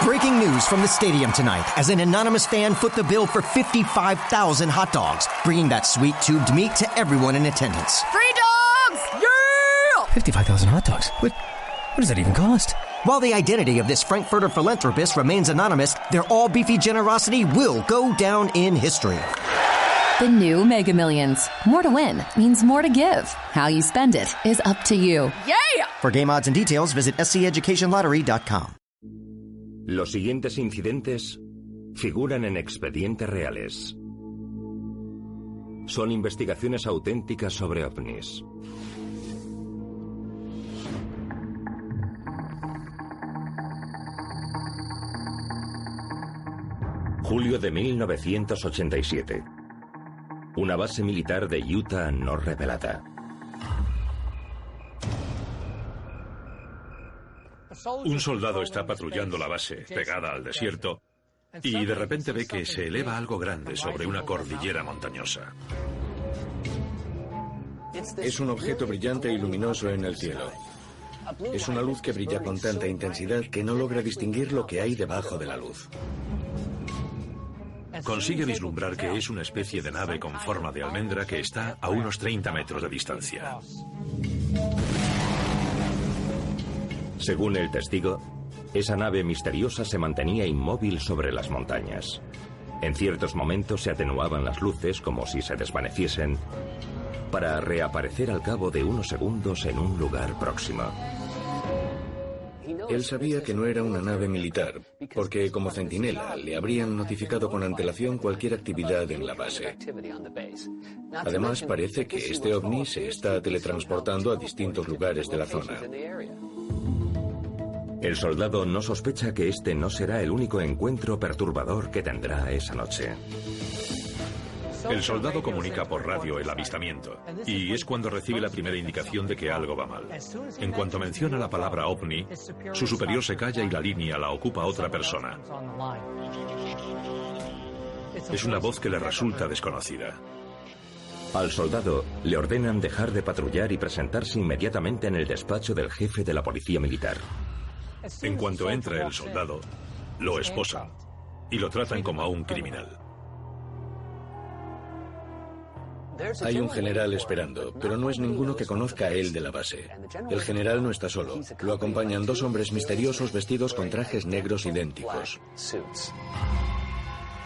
Breaking news from the stadium tonight as an anonymous fan foot the bill for 55,000 hot dogs, bringing that sweet tubed meat to everyone in attendance. Free dogs! Yeah! 55,000 hot dogs? What does that even cost? While the identity of this Frankfurter philanthropist remains anonymous, their all-beefy generosity will go down in history. The new Mega Millions. More to win means more to give. How you spend it is up to you. Yeah! For game odds and details, visit sceducationlottery.com. Los siguientes incidentes figuran en expedientes reales. Son investigaciones auténticas sobre ovnis. Julio de 1987. Una base militar de Utah no revelada. Un soldado está patrullando la base, pegada al desierto, y de repente ve que se eleva algo grande sobre una cordillera montañosa. Es un objeto brillante y luminoso en el cielo. Es una luz que brilla con tanta intensidad que no logra distinguir lo que hay debajo de la luz. Consigue vislumbrar que es una especie de nave con forma de almendra que está a unos 30 metros de distancia. Según el testigo, esa nave misteriosa se mantenía inmóvil sobre las montañas. En ciertos momentos se atenuaban las luces como si se desvaneciesen, para reaparecer al cabo de unos segundos en un lugar próximo. Él sabía que no era una nave militar, porque como centinela le habrían notificado con antelación cualquier actividad en la base. Además, parece que este ovni se está teletransportando a distintos lugares de la zona. El soldado no sospecha que este no será el único encuentro perturbador que tendrá esa noche. El soldado comunica por radio el avistamiento, y es cuando recibe la primera indicación de que algo va mal. En cuanto menciona la palabra ovni, su superior se calla y la línea la ocupa otra persona. Es una voz que le resulta desconocida. Al soldado le ordenan dejar de patrullar y presentarse inmediatamente en el despacho del jefe de la policía militar. En cuanto entra el soldado, lo esposan y lo tratan como a un criminal. Hay un general esperando, pero no es ninguno que conozca a él de la base. El general no está solo. Lo acompañan dos hombres misteriosos vestidos con trajes negros idénticos.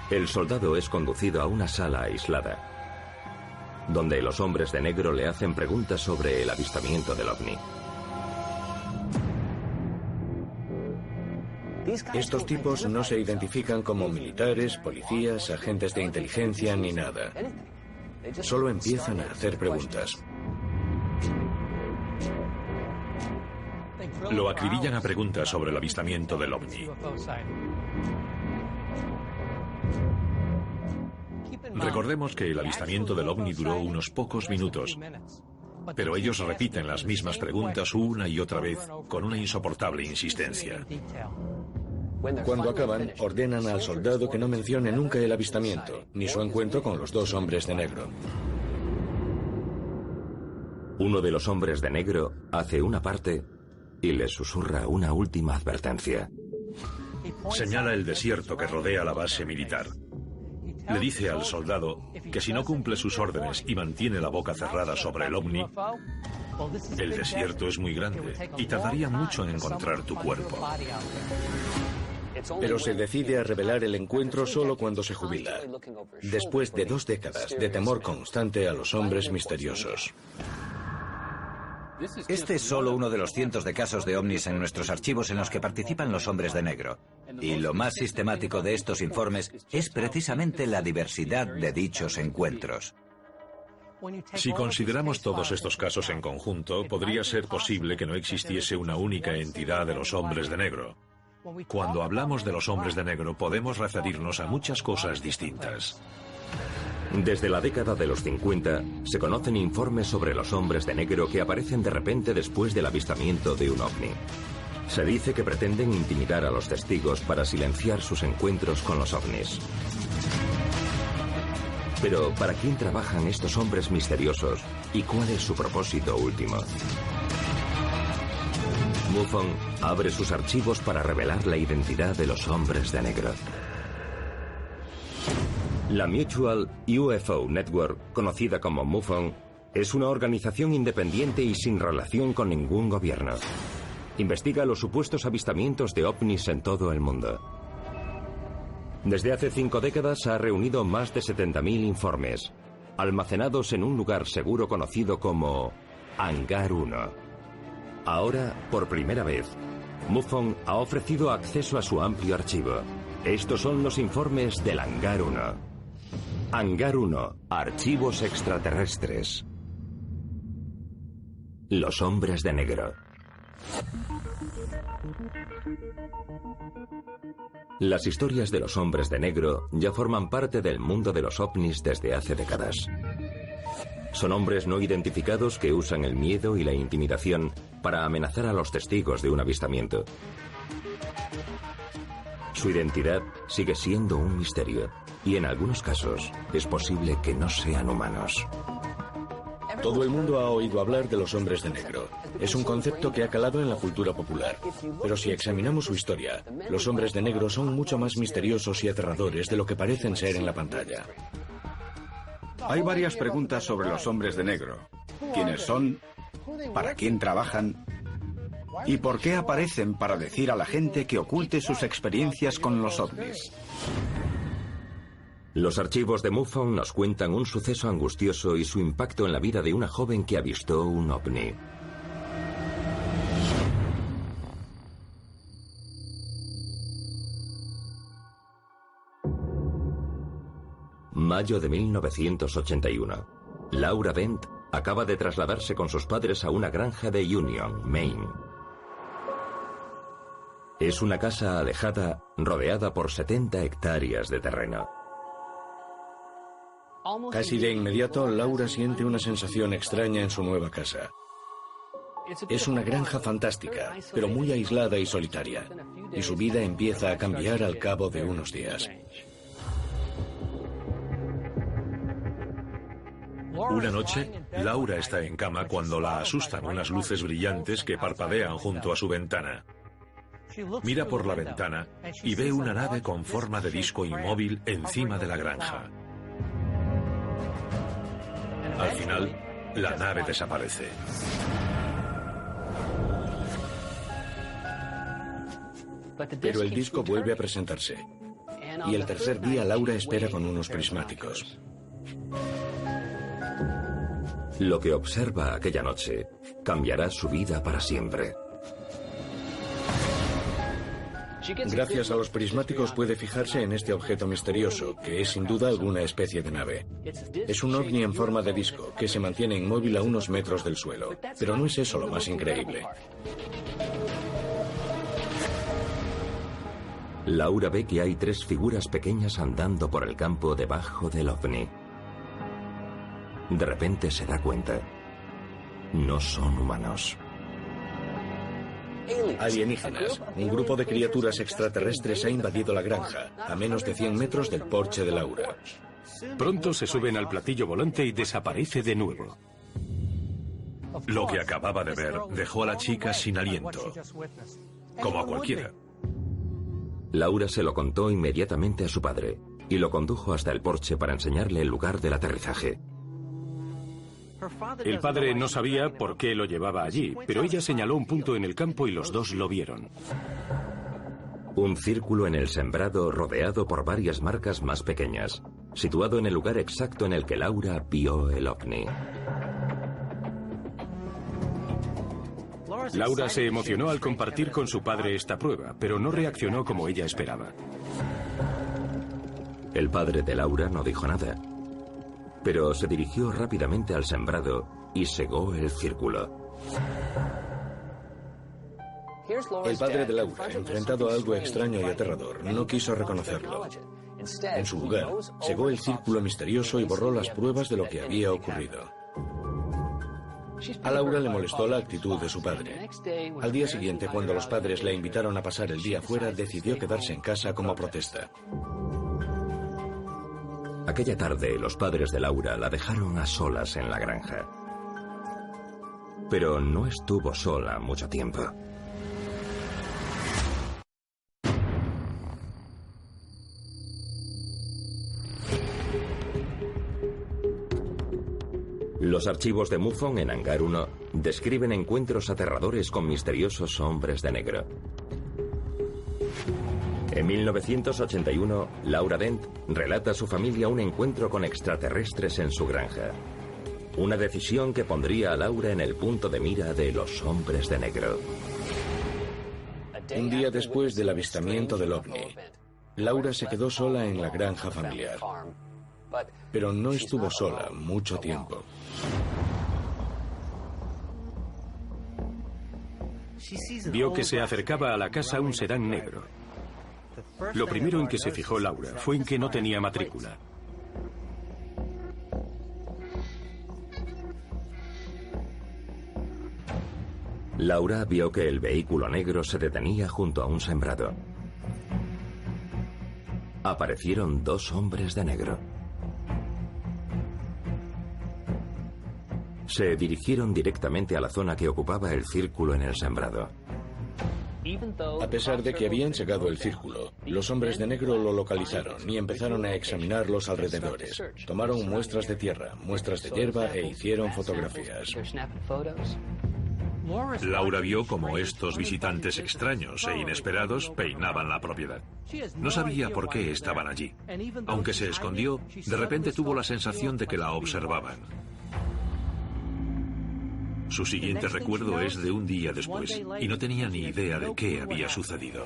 El soldado es conducido a una sala aislada, donde los hombres de negro le hacen preguntas sobre el avistamiento del ovni. Estos tipos no se identifican como militares, policías, agentes de inteligencia ni nada. Solo empiezan a hacer preguntas. Lo acribillan a preguntas sobre el avistamiento del ovni. Recordemos que el avistamiento del ovni duró unos pocos minutos, pero ellos repiten las mismas preguntas una y otra vez con una insoportable insistencia. Cuando acaban, ordenan al soldado que no mencione nunca el avistamiento, ni su encuentro con los dos hombres de negro. Uno de los hombres de negro hace una parte y le susurra una última advertencia. Señala el desierto que rodea la base militar. Le dice al soldado que si no cumple sus órdenes y mantiene la boca cerrada sobre el ovni, el desierto es muy grande y tardaría mucho en encontrar tu cuerpo. Pero se decide a revelar el encuentro solo cuando se jubila, después de 2 décadas de temor constante a los hombres misteriosos. Este es solo uno de los cientos de casos de ovnis en nuestros archivos en los que participan los hombres de negro. Y lo más sistemático de estos informes es precisamente la diversidad de dichos encuentros. Si consideramos todos estos casos en conjunto, podría ser posible que no existiese una única entidad de los hombres de negro. Cuando hablamos de los hombres de negro, podemos referirnos a muchas cosas distintas. Desde la década de los 50, se conocen informes sobre los hombres de negro que aparecen de repente después del avistamiento de un ovni. Se dice que pretenden intimidar a los testigos para silenciar sus encuentros con los ovnis. Pero, ¿para quién trabajan estos hombres misteriosos y cuál es su propósito último? MUFON abre sus archivos para revelar la identidad de los hombres de negro. La Mutual UFO Network, conocida como MUFON, es una organización independiente y sin relación con ningún gobierno. Investiga los supuestos avistamientos de ovnis en todo el mundo. Desde hace 5 décadas ha reunido más de 70.000 informes, almacenados en un lugar seguro conocido como Hangar 1. Ahora, por primera vez, MUFON ha ofrecido acceso a su amplio archivo. Estos son los informes del Hangar 1. Hangar 1, archivos extraterrestres. Los hombres de negro. Las historias de los hombres de negro ya forman parte del mundo de los ovnis desde hace décadas. Son hombres no identificados que usan el miedo y la intimidación para amenazar a los testigos de un avistamiento. Su identidad sigue siendo un misterio y en algunos casos es posible que no sean humanos. Todo el mundo ha oído hablar de los hombres de negro. Es un concepto que ha calado en la cultura popular. Pero si examinamos su historia, los hombres de negro son mucho más misteriosos y aterradores de lo que parecen ser en la pantalla. Hay varias preguntas sobre los hombres de negro. ¿Quiénes son? ¿Para quién trabajan? ¿Y por qué aparecen para decir a la gente que oculte sus experiencias con los ovnis? Los archivos de MUFON nos cuentan un suceso angustioso y su impacto en la vida de una joven que avistó un ovni. Mayo de 1981. Laura Dent acaba de trasladarse con sus padres a una granja de Union, Maine. Es una casa alejada, rodeada por 70 hectáreas de terreno. Casi de inmediato, Laura siente una sensación extraña en su nueva casa. Es una granja fantástica, pero muy aislada y solitaria, y su vida empieza a cambiar al cabo de unos días. Una noche, Laura está en cama cuando la asustan unas luces brillantes que parpadean junto a su ventana. Mira por la ventana y ve una nave con forma de disco inmóvil encima de la granja. Al final, la nave desaparece. Pero el disco vuelve a presentarse. Y el tercer día, Laura espera con unos prismáticos. Lo que observa aquella noche cambiará su vida para siempre. Gracias a los prismáticos puede fijarse en este objeto misterioso, que es sin duda alguna especie de nave. Es un ovni en forma de disco, que se mantiene inmóvil a unos metros del suelo. Pero no es eso lo más increíble. Laura ve que hay 3 figuras pequeñas andando por el campo debajo del ovni. De repente se da cuenta. No son humanos. Alienígenas. Un grupo de criaturas extraterrestres ha invadido la granja, a menos de 100 metros del porche de Laura. Pronto se suben al platillo volante y desaparece de nuevo. Lo que acababa de ver dejó a la chica sin aliento, como a cualquiera. Laura se lo contó inmediatamente a su padre y lo condujo hasta el porche para enseñarle el lugar del aterrizaje. El padre no sabía por qué lo llevaba allí, pero ella señaló un punto en el campo y los dos lo vieron. Un círculo en el sembrado rodeado por varias marcas más pequeñas, situado en el lugar exacto en el que Laura vio el ovni. Laura se emocionó al compartir con su padre esta prueba, pero no reaccionó como ella esperaba. El padre de Laura no dijo nada, pero se dirigió rápidamente al sembrado y cegó el círculo. El padre de Laura, enfrentado a algo extraño y aterrador, no quiso reconocerlo. En su lugar, cegó el círculo misterioso y borró las pruebas de lo que había ocurrido. A Laura le molestó la actitud de su padre. Al día siguiente, cuando los padres la invitaron a pasar el día fuera, decidió quedarse en casa como protesta. Aquella tarde, los padres de Laura la dejaron a solas en la granja. Pero no estuvo sola mucho tiempo. Los archivos de MUFON en Hangar 1 describen encuentros aterradores con misteriosos hombres de negro. En 1981, Laura Dent relata a su familia un encuentro con extraterrestres en su granja. Una decisión que pondría a Laura en el punto de mira de los hombres de negro. Un día después del avistamiento del ovni, Laura se quedó sola en la granja familiar. Pero no estuvo sola mucho tiempo. Vio que se acercaba a la casa un sedán negro. Lo primero en que se fijó Laura fue en que no tenía matrícula. Laura vio que el vehículo negro se detenía junto a un sembrado. Aparecieron dos hombres de negro. Se dirigieron directamente a la zona que ocupaba el círculo en el sembrado. A pesar de que habían llegado el círculo, los hombres de negro lo localizaron y empezaron a examinar los alrededores. Tomaron muestras de tierra, muestras de hierba e hicieron fotografías. Laura vio cómo estos visitantes extraños e inesperados peinaban la propiedad. No sabía por qué estaban allí. Aunque se escondió, de repente tuvo la sensación de que la observaban. Su siguiente recuerdo es de un día después, y no tenía ni idea de qué había sucedido.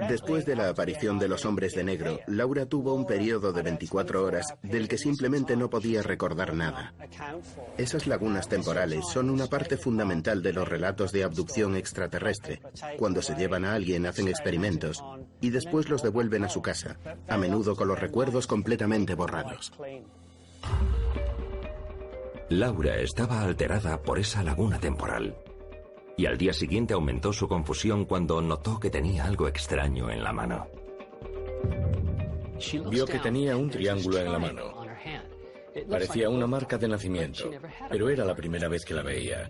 Después de la aparición de los hombres de negro, Laura tuvo un periodo de 24 horas del que simplemente no podía recordar nada. Esas lagunas temporales son una parte fundamental de los relatos de abducción extraterrestre. Cuando se llevan a alguien hacen experimentos y después los devuelven a su casa, a menudo con los recuerdos completamente borrados. Laura estaba alterada por esa laguna temporal. Y al día siguiente aumentó su confusión cuando notó que tenía algo extraño en la mano. Vio que tenía un triángulo en la mano. Parecía una marca de nacimiento, pero era la primera vez que la veía.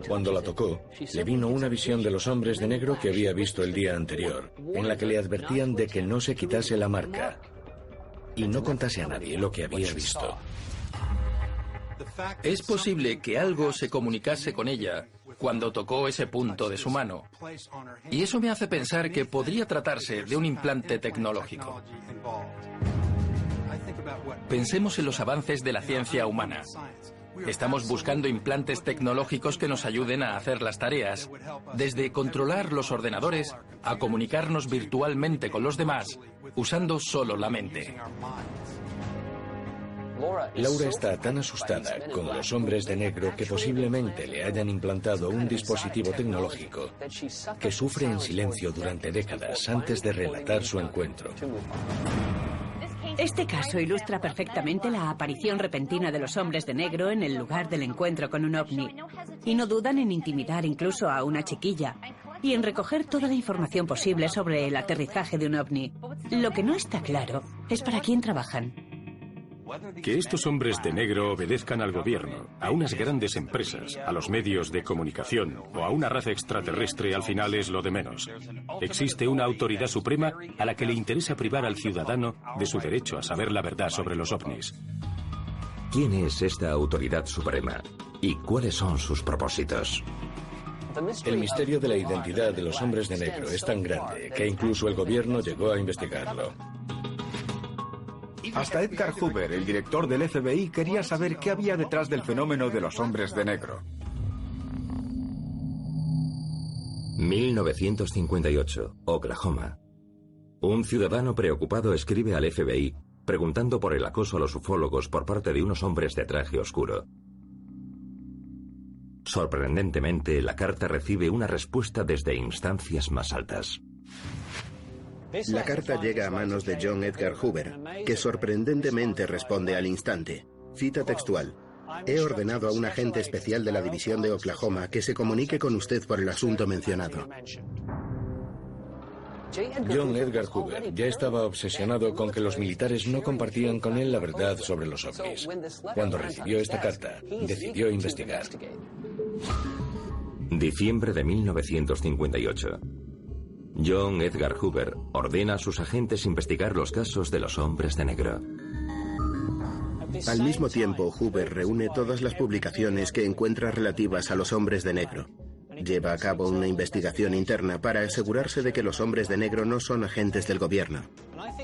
Cuando la tocó, le vino una visión de los hombres de negro que había visto el día anterior, en la que le advertían de que no se quitase la marca y no contase a nadie lo que había visto. Es posible que algo se comunicase con ella cuando tocó ese punto de su mano. Y eso me hace pensar que podría tratarse de un implante tecnológico. Pensemos en los avances de la ciencia humana. Estamos buscando implantes tecnológicos que nos ayuden a hacer las tareas, desde controlar los ordenadores a comunicarnos virtualmente con los demás usando solo la mente. Laura está tan asustada con los hombres de negro que posiblemente le hayan implantado un dispositivo tecnológico que sufre en silencio durante décadas antes de relatar su encuentro. Este caso ilustra perfectamente la aparición repentina de los hombres de negro en el lugar del encuentro con un ovni. Y no dudan en intimidar incluso a una chiquilla y en recoger toda la información posible sobre el aterrizaje de un ovni. Lo que no está claro es para quién trabajan. Que estos hombres de negro obedezcan al gobierno, a unas grandes empresas, a los medios de comunicación o a una raza extraterrestre al final es lo de menos. Existe una autoridad suprema a la que le interesa privar al ciudadano de su derecho a saber la verdad sobre los ovnis. ¿Quién es esta autoridad suprema? ¿Y cuáles son sus propósitos? El misterio de la identidad de los hombres de negro es tan grande que incluso el gobierno llegó a investigarlo. Hasta Edgar Hoover, el director del FBI, quería saber qué había detrás del fenómeno de los hombres de negro. 1958, Oklahoma. Un ciudadano preocupado escribe al FBI preguntando por el acoso a los ufólogos por parte de unos hombres de traje oscuro. Sorprendentemente, la carta recibe una respuesta desde instancias más altas. La carta llega a manos de John Edgar Hoover, que sorprendentemente responde al instante. Cita textual: he ordenado a un agente especial de la división de Oklahoma que se comunique con usted por el asunto mencionado. John Edgar Hoover ya estaba obsesionado con que los militares no compartían con él la verdad sobre los ovnis. Cuando recibió esta carta, decidió investigar. Diciembre de 1958. John Edgar Hoover ordena a sus agentes investigar los casos de los hombres de negro. Al mismo tiempo, Hoover reúne todas las publicaciones que encuentra relativas a los hombres de negro. Lleva a cabo una investigación interna para asegurarse de que los hombres de negro no son agentes del gobierno.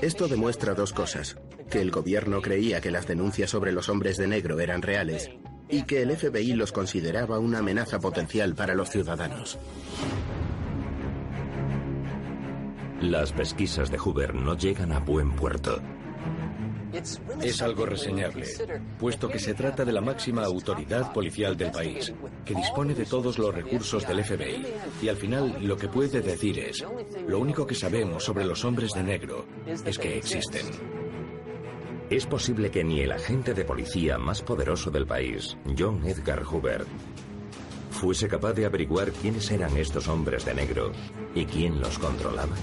Esto demuestra dos cosas: que el gobierno creía que las denuncias sobre los hombres de negro eran reales y que el FBI los consideraba una amenaza potencial para los ciudadanos. Las pesquisas de Hoover no llegan a buen puerto. Es algo reseñable, puesto que se trata de la máxima autoridad policial del país, que dispone de todos los recursos del FBI, y al final lo que puede decir es: lo único que sabemos sobre los hombres de negro es que existen. Es posible que ni el agente de policía más poderoso del país, John Edgar Hoover, fuese capaz de averiguar quiénes eran estos hombres de negro y quién los controlaba.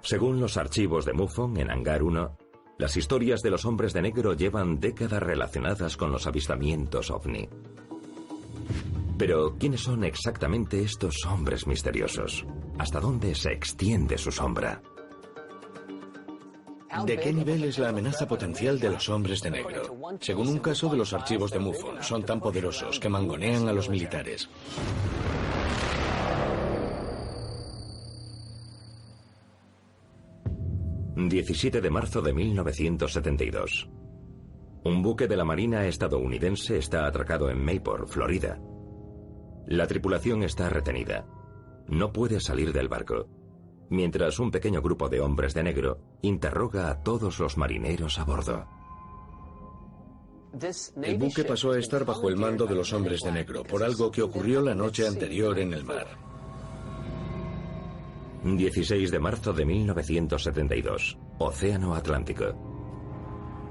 Según los archivos de MUFON en Hangar 1, las historias de los hombres de negro llevan décadas relacionadas con los avistamientos OVNI. Pero, ¿quiénes son exactamente estos hombres misteriosos? ¿Hasta dónde se extiende su sombra? ¿De qué nivel es la amenaza potencial de los hombres de negro? Según un caso de los archivos de MUFON, son tan poderosos que mangonean a los militares. ...17 de marzo de 1972. Un buque de la Marina estadounidense está atracado en Mayport, Florida. La tripulación está retenida. No puede salir del barco, mientras un pequeño grupo de hombres de negro interroga a todos los marineros a bordo. El buque pasó a estar bajo el mando de los hombres de negro por algo que ocurrió la noche anterior en el mar. 16 de marzo de 1972, Océano Atlántico.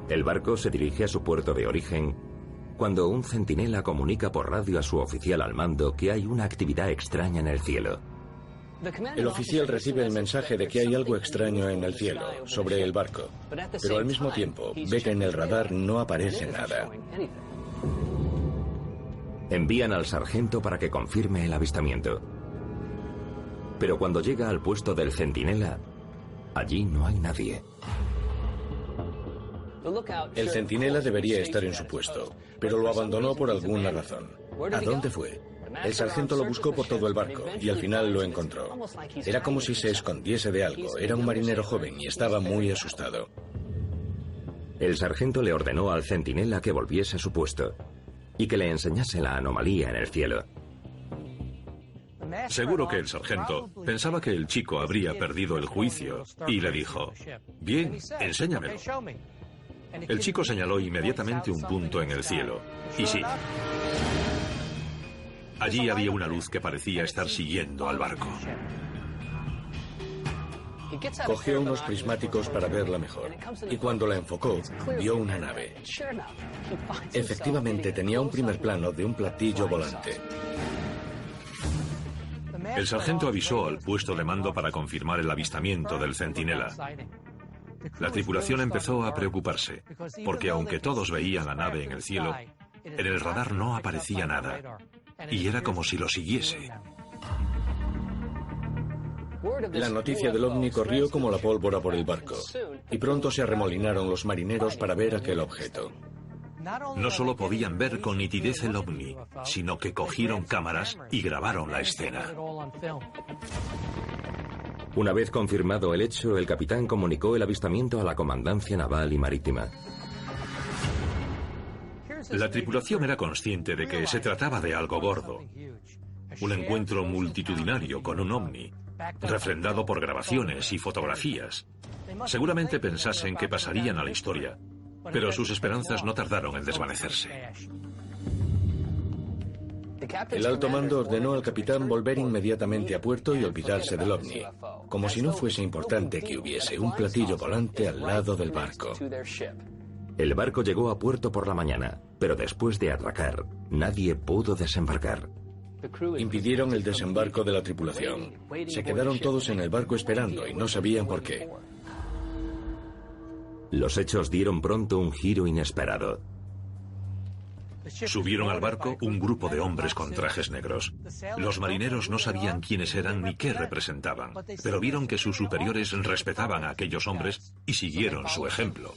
El barco se dirige a su puerto de origen cuando un centinela comunica por radio a su oficial al mando que hay una actividad extraña en el cielo. El oficial recibe el mensaje de que hay algo extraño en el cielo, sobre el barco, pero al mismo tiempo ve que en el radar no aparece nada. Envían al sargento para que confirme el avistamiento. Pero cuando llega al puesto del centinela, allí no hay nadie. El centinela debería estar en su puesto, pero lo abandonó por alguna razón. ¿A dónde fue? El sargento lo buscó por todo el barco y al final lo encontró. Era como si se escondiese de algo. Era un marinero joven y estaba muy asustado. El sargento le ordenó al centinela que volviese a su puesto y que le enseñase la anomalía en el cielo. Seguro que el sargento pensaba que el chico habría perdido el juicio y le dijo: «Bien, enséñamelo». El chico señaló inmediatamente un punto en el cielo. Y sí, allí había una luz que parecía estar siguiendo al barco. Cogió unos prismáticos para verla mejor, y cuando la enfocó, vio una nave. Efectivamente, tenía un primer plano de un platillo volante. El sargento avisó al puesto de mando para confirmar el avistamiento del centinela. La tripulación empezó a preocuparse, porque aunque todos veían la nave en el cielo, en el radar no aparecía nada, y era como si lo siguiese. La noticia del ovni corrió como la pólvora por el barco, y pronto se arremolinaron los marineros para ver aquel objeto. No solo podían ver con nitidez el ovni, sino que cogieron cámaras y grabaron la escena. Una vez confirmado el hecho, el capitán comunicó el avistamiento a la Comandancia Naval y Marítima. La tripulación era consciente de que se trataba de algo gordo. Un encuentro multitudinario con un ovni, refrendado por grabaciones y fotografías. Seguramente pensasen que pasarían a la historia, pero sus esperanzas no tardaron en desvanecerse. El alto mando ordenó al capitán volver inmediatamente a puerto y olvidarse del ovni, como si no fuese importante que hubiese un platillo volante al lado del barco. El barco llegó a puerto por la mañana, pero después de atracar, nadie pudo desembarcar. Impidieron el desembarco de la tripulación. Se quedaron todos en el barco esperando y no sabían por qué. Los hechos dieron pronto un giro inesperado. Subieron al barco un grupo de hombres con trajes negros. Los marineros no sabían quiénes eran ni qué representaban, pero vieron que sus superiores respetaban a aquellos hombres y siguieron su ejemplo.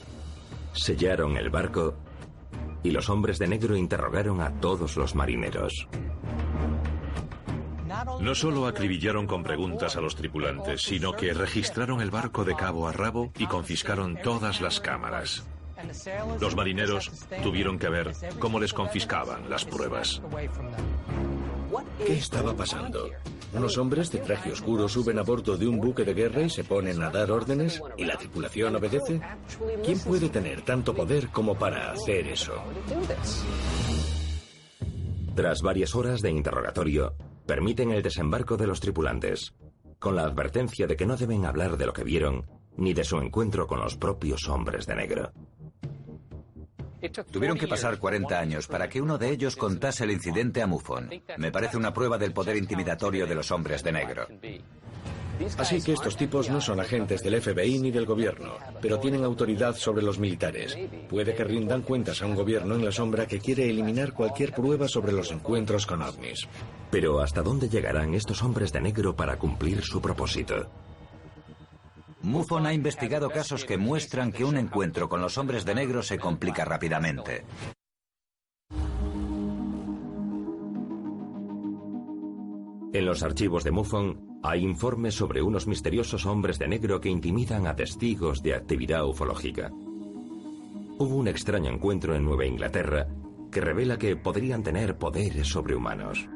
Sellaron el barco y los hombres de negro interrogaron a todos los marineros. No solo acribillaron con preguntas a los tripulantes, sino que registraron el barco de cabo a rabo y confiscaron todas las cámaras. Los marineros tuvieron que ver cómo les confiscaban las pruebas. ¿Qué estaba pasando? Unos hombres de traje oscuro suben a bordo de un buque de guerra y se ponen a dar órdenes, ¿y la tripulación obedece? ¿Quién puede tener tanto poder como para hacer eso? Tras varias horas de interrogatorio, permiten el desembarco de los tripulantes, con la advertencia de que no deben hablar de lo que vieron ni de su encuentro con los propios hombres de negro. Tuvieron que pasar 40 años para que uno de ellos contase el incidente a MUFON. Me parece una prueba del poder intimidatorio de los hombres de negro. Así que estos tipos no son agentes del FBI ni del gobierno, pero tienen autoridad sobre los militares. Puede que rindan cuentas a un gobierno en la sombra que quiere eliminar cualquier prueba sobre los encuentros con ovnis. Pero ¿hasta dónde llegarán estos hombres de negro para cumplir su propósito? MUFON ha investigado casos que muestran que un encuentro con los hombres de negro se complica rápidamente. En los archivos de MUFON hay informes sobre unos misteriosos hombres de negro que intimidan a testigos de actividad ufológica. Hubo un extraño encuentro en Nueva Inglaterra que revela que podrían tener poderes sobrehumanos.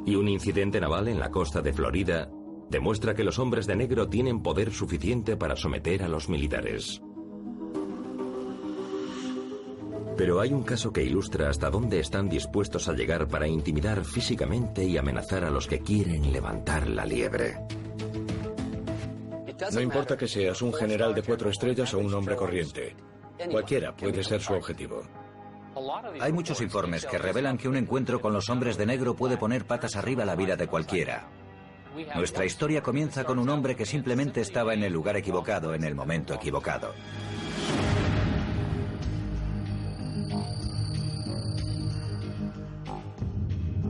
Y un incidente naval en la costa de Florida demuestra que los hombres de negro tienen poder suficiente para someter a los militares. Pero hay un caso que ilustra hasta dónde están dispuestos a llegar para intimidar físicamente y amenazar a los que quieren levantar la liebre. No importa que seas un general de 4 estrellas o un hombre corriente. Cualquiera puede ser su objetivo. Hay muchos informes que revelan que un encuentro con los hombres de negro puede poner patas arriba la vida de cualquiera. Nuestra historia comienza con un hombre que simplemente estaba en el lugar equivocado en el momento equivocado.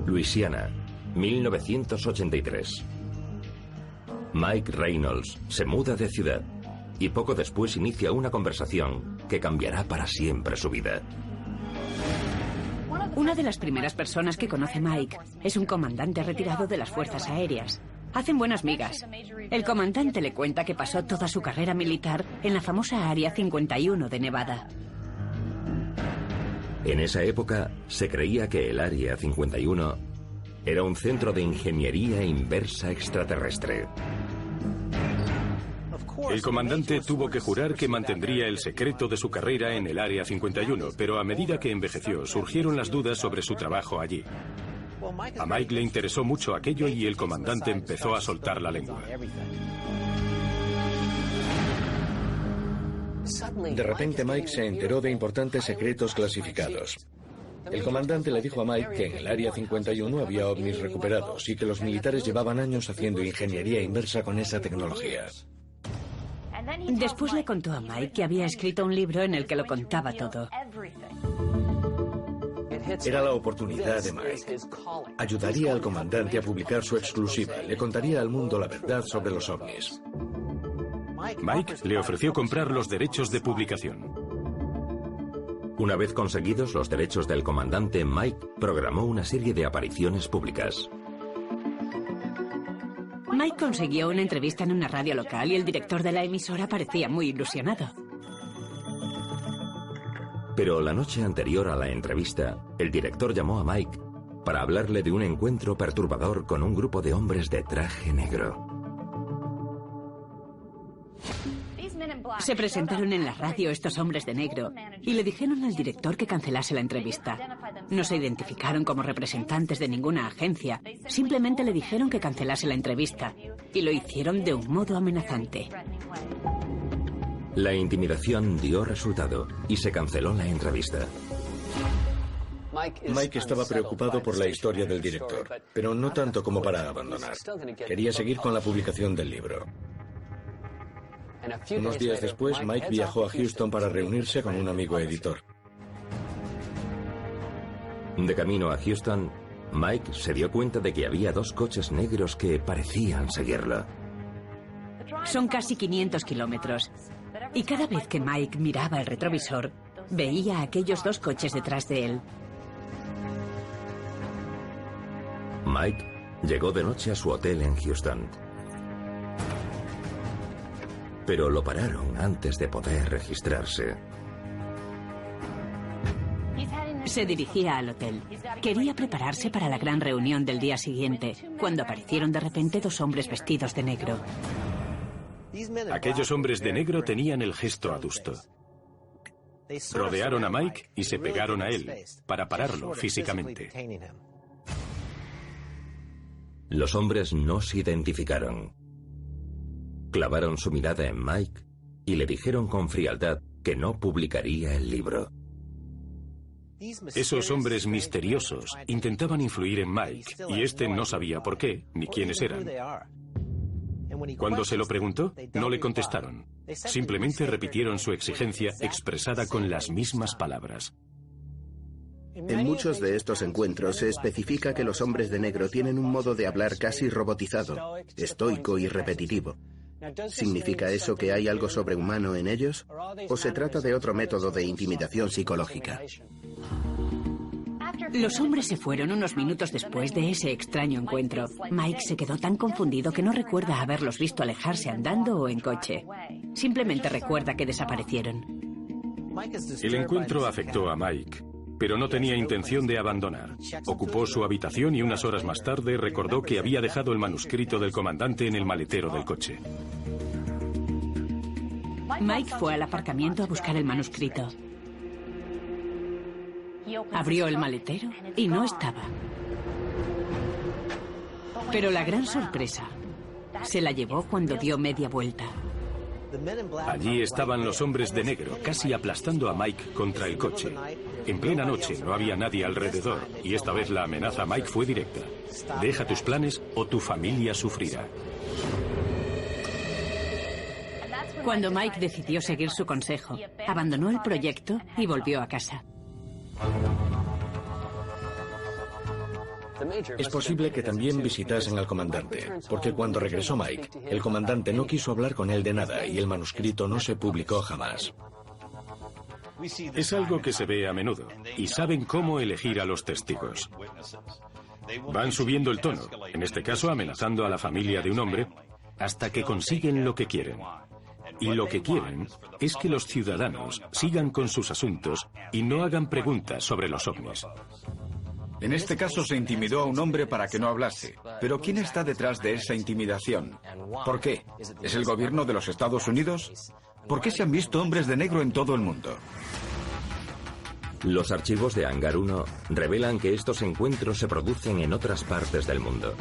Luisiana, 1983. Mike Reynolds se muda de ciudad y poco después inicia una conversación que cambiará para siempre su vida. Una de las primeras personas que conoce Mike es un comandante retirado de las Fuerzas Aéreas. Hacen buenas migas. El comandante le cuenta que pasó toda su carrera militar en la famosa Área 51 de Nevada. En esa época se creía que el Área 51 era un centro de ingeniería inversa extraterrestre. El comandante tuvo que jurar que mantendría el secreto de su carrera en el Área 51, pero a medida que envejeció surgieron las dudas sobre su trabajo allí. A Mike le interesó mucho aquello y el comandante empezó a soltar la lengua. De repente Mike se enteró de importantes secretos clasificados. El comandante le dijo a Mike que en el Área 51 había ovnis recuperados y que los militares llevaban años haciendo ingeniería inversa con esa tecnología. Después le contó a Mike que había escrito un libro en el que lo contaba todo. Era la oportunidad de Mike. Ayudaría al comandante a publicar su exclusiva. Le contaría al mundo la verdad sobre los ovnis. Mike le ofreció comprar los derechos de publicación. Una vez conseguidos los derechos del comandante, Mike programó una serie de apariciones públicas. Mike consiguió una entrevista en una radio local y el director de la emisora parecía muy ilusionado. Pero la noche anterior a la entrevista, el director llamó a Mike para hablarle de un encuentro perturbador con un grupo de hombres de traje negro. Se presentaron en la radio estos hombres de negro y le dijeron al director que cancelase la entrevista. No se identificaron como representantes de ninguna agencia, simplemente le dijeron que cancelase la entrevista y lo hicieron de un modo amenazante. La intimidación dio resultado y se canceló la entrevista. Mike estaba preocupado por la historia del director, pero no tanto como para abandonar. Quería seguir con la publicación del libro. Unos días después, Mike viajó a Houston para reunirse con un amigo editor. De camino a Houston, Mike se dio cuenta de que había 2 coches negros que parecían seguirlo. Son casi 500 kilómetros. Y cada vez que Mike miraba el retrovisor, veía a aquellos 2 coches detrás de él. Mike llegó de noche a su hotel en Houston. Pero lo pararon antes de poder registrarse. Se dirigía al hotel. Quería prepararse para la gran reunión del día siguiente, cuando aparecieron de repente 2 hombres vestidos de negro. Aquellos hombres de negro tenían el gesto adusto. Rodearon a Mike y se pegaron a él para pararlo físicamente. Los hombres no se identificaron. Clavaron su mirada en Mike y le dijeron con frialdad que no publicaría el libro. Esos hombres misteriosos intentaban influir en Mike y este no sabía por qué ni quiénes eran. Cuando se lo preguntó, no le contestaron. Simplemente repitieron su exigencia expresada con las mismas palabras. En muchos de estos encuentros se especifica que los hombres de negro tienen un modo de hablar casi robotizado, estoico y repetitivo. ¿Significa eso que hay algo sobrehumano en ellos? ¿O se trata de otro método de intimidación psicológica? Los hombres se fueron unos minutos después de ese extraño encuentro. Mike se quedó tan confundido que no recuerda haberlos visto alejarse andando o en coche. Simplemente recuerda que desaparecieron. El encuentro afectó a Mike, pero no tenía intención de abandonar. Ocupó su habitación y unas horas más tarde recordó que había dejado el manuscrito del comandante en el maletero del coche. Mike fue al aparcamiento a buscar el manuscrito. Abrió el maletero y no estaba. Pero la gran sorpresa se la llevó cuando dio media vuelta. Allí estaban los hombres de negro, casi aplastando a Mike contra el coche. En plena noche no había nadie alrededor y esta vez la amenaza a Mike fue directa. Deja tus planes o tu familia sufrirá. Cuando Mike decidió seguir su consejo, abandonó el proyecto y volvió a casa. Es posible que también visitasen al comandante, porque cuando regresó Mike, el comandante no quiso hablar con él de nada y el manuscrito no se publicó jamás. Es algo que se ve a menudo y saben cómo elegir a los testigos. Van subiendo el tono, en este caso amenazando a la familia de un hombre, hasta que consiguen lo que quieren. Y lo que quieren es que los ciudadanos sigan con sus asuntos y no hagan preguntas sobre los ovnis. En este caso se intimidó a un hombre para que no hablase. Pero ¿quién está detrás de esa intimidación? ¿Por qué? ¿Es el gobierno de los Estados Unidos? ¿Por qué se han visto hombres de negro en todo el mundo? Los archivos de Hangar 1 revelan que estos encuentros se producen en otras partes del mundo.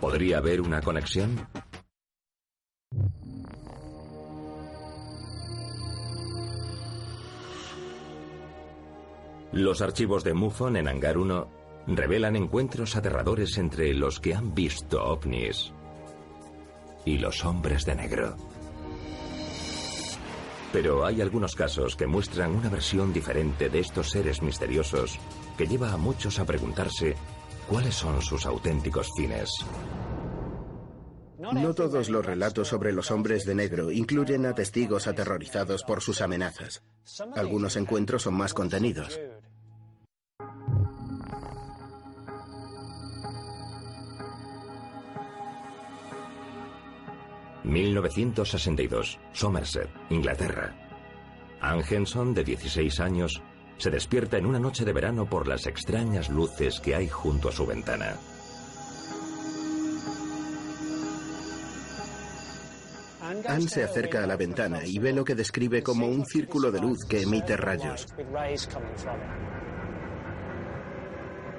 ¿Podría haber una conexión? Los archivos de MUFON en Hangar 1 revelan encuentros aterradores entre los que han visto ovnis y los hombres de negro. Pero hay algunos casos que muestran una versión diferente de estos seres misteriosos que lleva a muchos a preguntarse cuáles son sus auténticos fines. No todos los relatos sobre los hombres de negro incluyen a testigos aterrorizados por sus amenazas. Algunos encuentros son más contenidos. ...1962, Somerset, Inglaterra. Ann Henson, de 16 años, se despierta en una noche de verano por las extrañas luces que hay junto a su ventana. Ann se acerca a la ventana y ve lo que describe como un círculo de luz que emite rayos.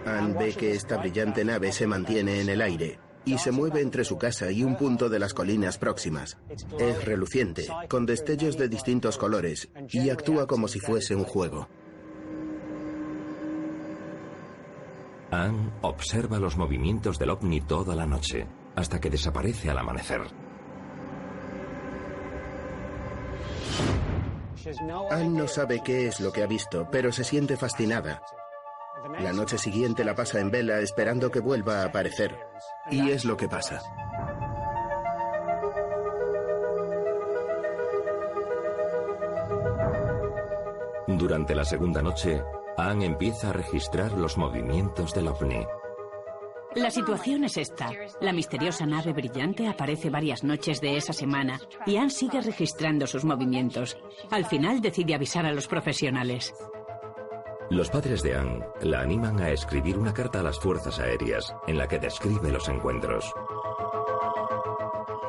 Ann ve que esta brillante nave se mantiene en el aire y se mueve entre su casa y un punto de las colinas próximas. Es reluciente, con destellos de distintos colores, y actúa como si fuese un juego. Ann observa los movimientos del ovni toda la noche, hasta que desaparece al amanecer. Ann no sabe qué es lo que ha visto, pero se siente fascinada. La noche siguiente la pasa en vela esperando que vuelva a aparecer. Y es lo que pasa. Durante la segunda noche, Anne empieza a registrar los movimientos del ovni. La situación es esta. La misteriosa nave brillante aparece varias noches de esa semana y Anne sigue registrando sus movimientos. Al final decide avisar a los profesionales. Los padres de Anne la animan a escribir una carta a las fuerzas aéreas en la que describe los encuentros.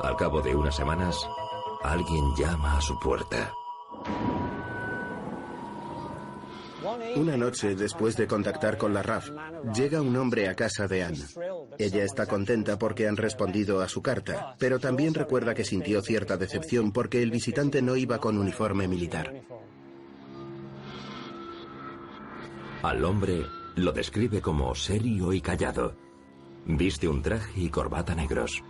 Al cabo de unas semanas, alguien llama a su puerta. Una noche, después de contactar con la RAF, llega un hombre a casa de Anne. Ella está contenta porque han respondido a su carta, pero también recuerda que sintió cierta decepción porque el visitante no iba con uniforme militar. Al hombre lo describe como serio y callado. Viste un traje y corbata negros.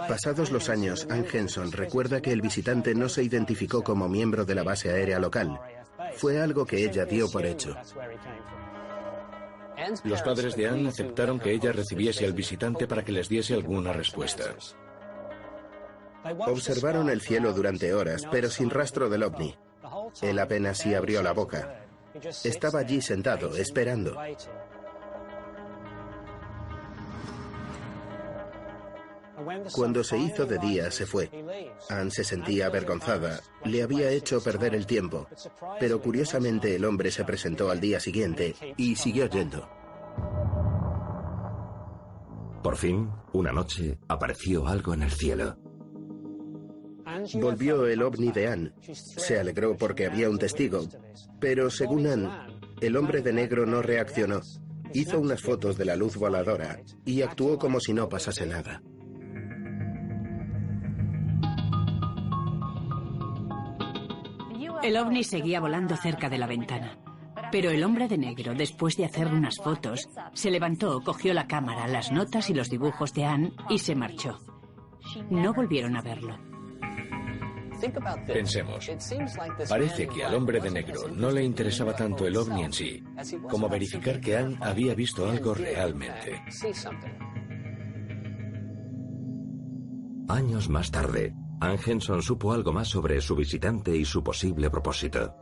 Pasados los años, Anne Henson recuerda que el visitante no se identificó como miembro de la base aérea local. Fue algo que ella dio por hecho. Los padres de Anne aceptaron que ella recibiese al visitante para que les diese alguna respuesta. Observaron el cielo durante horas, pero sin rastro del ovni. Él apenas sí abrió la boca. Estaba allí sentado, esperando. Cuando se hizo de día, se fue. Anne se sentía avergonzada. Le había hecho perder el tiempo. Pero curiosamente el hombre se presentó al día siguiente y siguió yendo. Por fin, una noche, apareció algo en el cielo. Volvió el ovni de Anne. Se alegró porque había un testigo. Pero según Anne, el hombre de negro no reaccionó. Hizo unas fotos de la luz voladora y actuó como si no pasase nada. El ovni seguía volando cerca de la ventana. Pero el hombre de negro, después de hacer unas fotos, se levantó, cogió la cámara, las notas y los dibujos de Anne y se marchó. No volvieron a verlo. Pensemos, parece que al hombre de negro no le interesaba tanto el ovni en sí, como verificar que Anne había visto algo realmente. Años más tarde, Anne Henson supo algo más sobre su visitante y su posible propósito.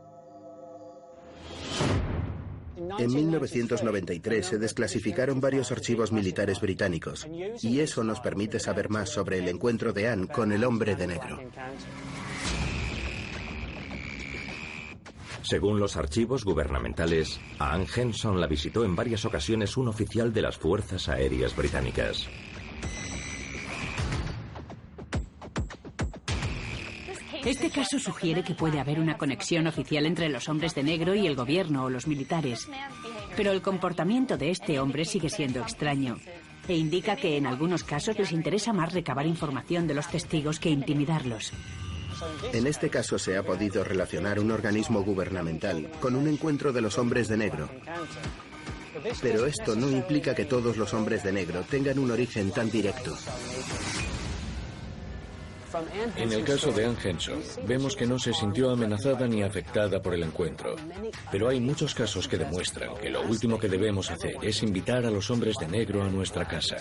En 1993 se desclasificaron varios archivos militares británicos, y eso nos permite saber más sobre el encuentro de Anne con el hombre de negro. Según los archivos gubernamentales, a Anne Henson la visitó en varias ocasiones un oficial de las Fuerzas Aéreas Británicas. Este caso sugiere que puede haber una conexión oficial entre los hombres de negro y el gobierno o los militares. Pero el comportamiento de este hombre sigue siendo extraño e indica que en algunos casos les interesa más recabar información de los testigos que intimidarlos. En este caso se ha podido relacionar un organismo gubernamental con un encuentro de los hombres de negro. Pero esto no implica que todos los hombres de negro tengan un origen tan directo. En el caso de Anne Henson, vemos que no se sintió amenazada ni afectada por el encuentro. Pero hay muchos casos que demuestran que lo último que debemos hacer es invitar a los hombres de negro a nuestra casa.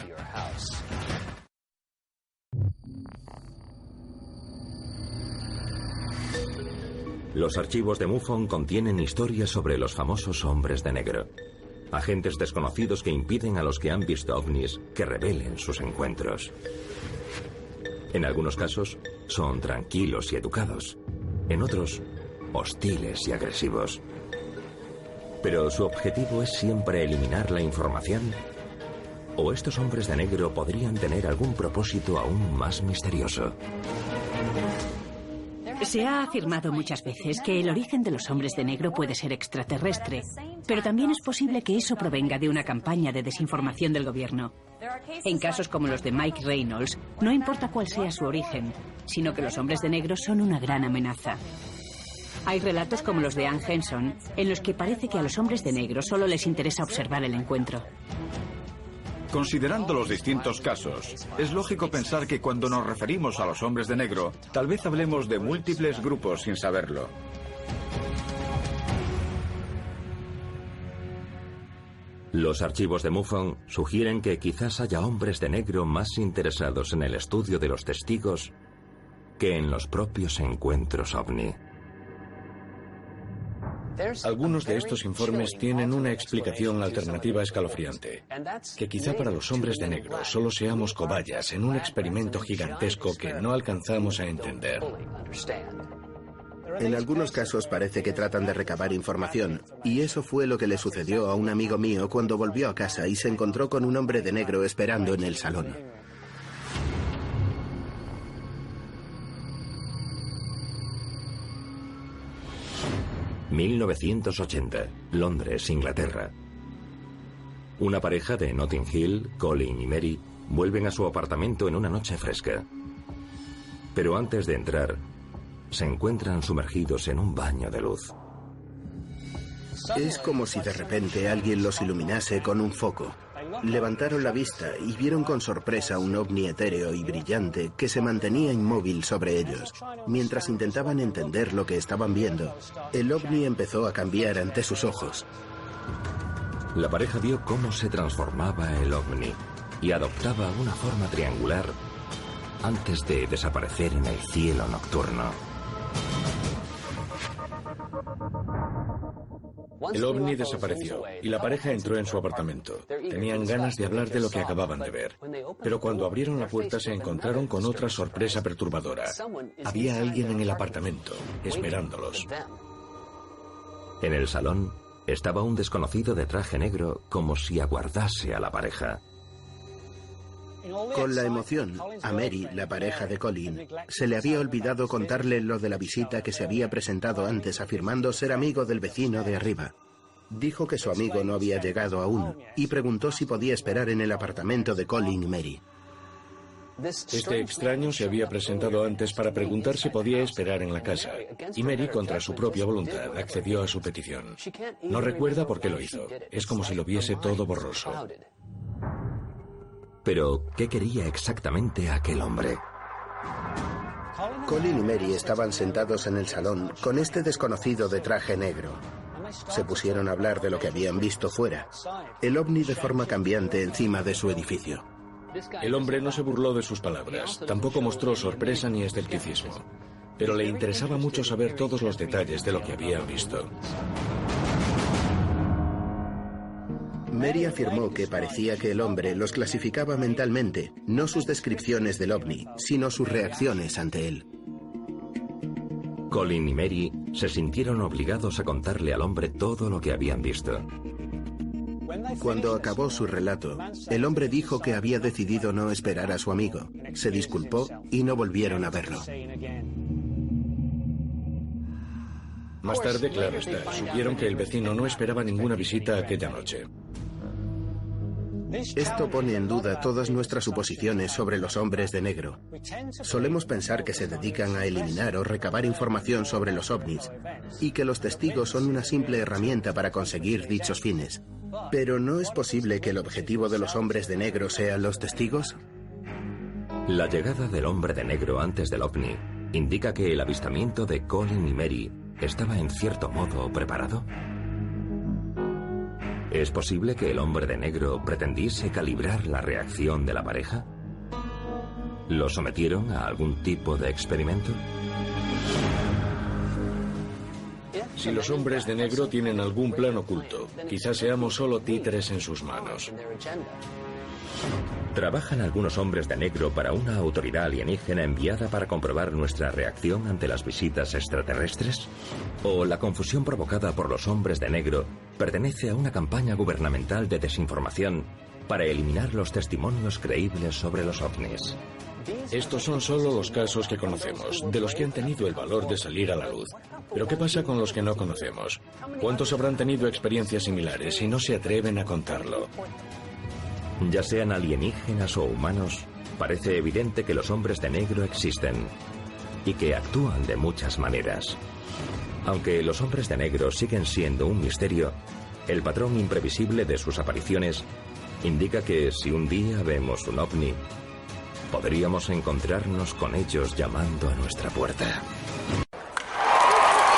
Los archivos de MUFON contienen historias sobre los famosos hombres de negro. Agentes desconocidos que impiden a los que han visto ovnis que revelen sus encuentros. En algunos casos, son tranquilos y educados. En otros, hostiles y agresivos. Pero su objetivo es siempre eliminar la información. ¿O estos hombres de negro podrían tener algún propósito aún más misterioso? Se ha afirmado muchas veces que el origen de los hombres de negro puede ser extraterrestre, pero también es posible que eso provenga de una campaña de desinformación del gobierno. En casos como los de Mike Reynolds, no importa cuál sea su origen, sino que los hombres de negro son una gran amenaza. Hay relatos como los de Anne Henson, en los que parece que a los hombres de negro solo les interesa observar el encuentro. Considerando los distintos casos, es lógico pensar que cuando nos referimos a los hombres de negro, tal vez hablemos de múltiples grupos sin saberlo. Los archivos de MUFON sugieren que quizás haya hombres de negro más interesados en el estudio de los testigos que en los propios encuentros ovni. Algunos de estos informes tienen una explicación alternativa escalofriante, que quizá para los hombres de negro solo seamos cobayas en un experimento gigantesco que no alcanzamos a entender. En algunos casos parece que tratan de recabar información, y eso fue lo que le sucedió a un amigo mío cuando volvió a casa y se encontró con un hombre de negro esperando en el salón. ...1980, Londres, Inglaterra. Una pareja de Notting Hill, Colin y Mary, vuelven a su apartamento en una noche fresca. Pero antes de entrar, se encuentran sumergidos en un baño de luz. Es como si de repente alguien los iluminase con un foco. Levantaron la vista y vieron con sorpresa un ovni etéreo y brillante que se mantenía inmóvil sobre ellos. Mientras intentaban entender lo que estaban viendo, el ovni empezó a cambiar ante sus ojos. La pareja vio cómo se transformaba el ovni y adoptaba una forma triangular antes de desaparecer en el cielo nocturno. El ovni desapareció y la pareja entró en su apartamento. Tenían ganas de hablar de lo que acababan de ver. Pero cuando abrieron la puerta se encontraron con otra sorpresa perturbadora. Había alguien en el apartamento, esperándolos. En el salón estaba un desconocido de traje negro como si aguardase a la pareja. Con la emoción, a Mary, la pareja de Colin, se le había olvidado contarle lo de la visita que se había presentado antes afirmando ser amigo del vecino de arriba. Dijo que su amigo no había llegado aún y preguntó si podía esperar en el apartamento de Colin y Mary. Este extraño se había presentado antes para preguntar si podía esperar en la casa, y Mary, contra su propia voluntad, accedió a su petición. No recuerda por qué lo hizo. Es como si lo viese todo borroso. Pero, ¿qué quería exactamente aquel hombre? Colin y Mary estaban sentados en el salón con este desconocido de traje negro. Se pusieron a hablar de lo que habían visto fuera, el ovni de forma cambiante encima de su edificio. El hombre no se burló de sus palabras, tampoco mostró sorpresa ni escepticismo, pero le interesaba mucho saber todos los detalles de lo que habían visto. Mary afirmó que parecía que el hombre los clasificaba mentalmente, no sus descripciones del ovni, sino sus reacciones ante él. Colin y Mary se sintieron obligados a contarle al hombre todo lo que habían visto. Cuando acabó su relato, el hombre dijo que había decidido no esperar a su amigo, se disculpó y no volvieron a verlo. Más tarde, claro está, supieron que el vecino no esperaba ninguna visita aquella noche. Esto pone en duda todas nuestras suposiciones sobre los hombres de negro. Solemos pensar que se dedican a eliminar o recabar información sobre los ovnis y que los testigos son una simple herramienta para conseguir dichos fines. Pero ¿no es posible que el objetivo de los hombres de negro sean los testigos? La llegada del hombre de negro antes del ovni indica que el avistamiento de Colin y Mary estaba en cierto modo preparado. ¿Es posible que el hombre de negro pretendiese calibrar la reacción de la pareja? ¿Lo sometieron a algún tipo de experimento? Si los hombres de negro tienen algún plan oculto, quizás seamos solo títeres en sus manos. ¿Trabajan algunos hombres de negro para una autoridad alienígena enviada para comprobar nuestra reacción ante las visitas extraterrestres? ¿O la confusión provocada por los hombres de negro pertenece a una campaña gubernamental de desinformación para eliminar los testimonios creíbles sobre los ovnis? Estos son solo los casos que conocemos, de los que han tenido el valor de salir a la luz. Pero ¿qué pasa con los que no conocemos? ¿Cuántos habrán tenido experiencias similares y no se atreven a contarlo? Ya sean alienígenas o humanos, parece evidente que los hombres de negro existen y que actúan de muchas maneras. Aunque los hombres de negro siguen siendo un misterio, el patrón imprevisible de sus apariciones indica que si un día vemos un ovni, podríamos encontrarnos con ellos llamando a nuestra puerta.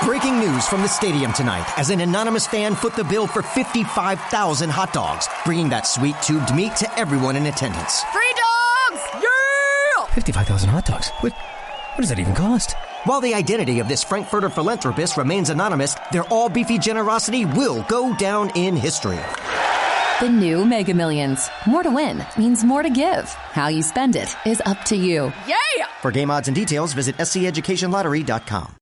Breaking news from the stadium tonight as an anonymous fan foot the bill for 55,000 hot dogs, bringing that sweet tubed meat to everyone in attendance. Free dogs! Yeah! 55,000 hot dogs? What does that even cost? While the identity of this Frankfurter philanthropist remains anonymous, their all-beefy generosity will go down in history. The new Mega Millions. More to win means more to give. How you spend it is up to you. Yeah! For game odds and details, visit SCEducationLottery.com.